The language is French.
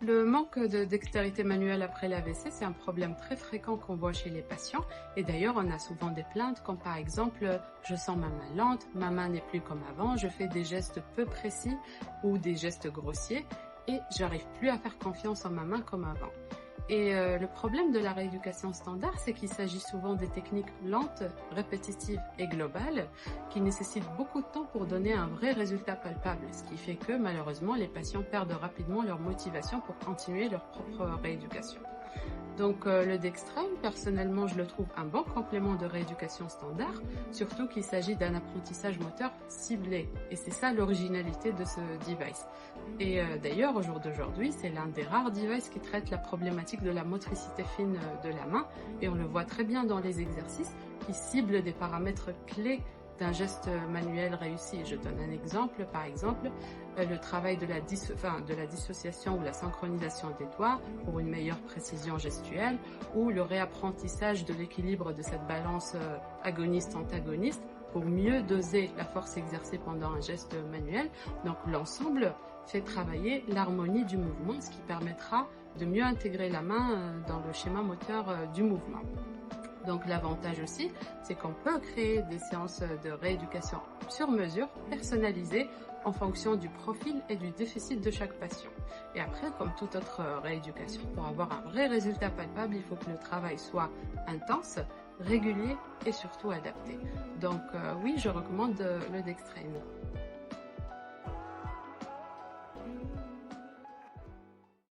Le manque de dextérité manuelle après l'AVC, c'est un problème très fréquent qu'on voit chez les patients. Et d'ailleurs, on a souvent des plaintes comme par exemple, je sens ma main lente, ma main n'est plus comme avant, je fais des gestes peu précis ou des gestes grossiers et j'arrive plus à faire confiance en ma main comme avant. Et le problème de la rééducation standard, c'est qu'il s'agit souvent des techniques lentes, répétitives et globales qui nécessitent beaucoup de temps pour donner un vrai résultat palpable, ce qui fait que malheureusement les patients perdent rapidement leur motivation pour continuer leur propre rééducation. Donc le Dextrain, personnellement, je le trouve un bon complément de rééducation standard, surtout qu'il s'agit d'un apprentissage moteur ciblé. Et c'est ça l'originalité de ce device. Et d'ailleurs, au jour d'aujourd'hui, c'est l'un des rares devices qui traite la problématique de la motricité fine de la main. Et on le voit très bien dans les exercices qui ciblent des paramètres clés d'un geste manuel réussi. Je donne un exemple, par exemple, le travail de la dissociation ou la synchronisation des doigts pour une meilleure précision gestuelle, ou le réapprentissage de l'équilibre de cette balance agoniste-antagoniste pour mieux doser la force exercée pendant un geste manuel. Donc l'ensemble fait travailler l'harmonie du mouvement, ce qui permettra de mieux intégrer la main dans le schéma moteur du mouvement. Donc l'avantage aussi, c'est qu'on peut créer des séances de rééducation sur mesure, personnalisées en fonction du profil et du déficit de chaque patient. Et après, comme toute autre rééducation, pour avoir un vrai résultat palpable, il faut que le travail soit intense, régulier et surtout adapté. Donc oui, je recommande le Dextrain.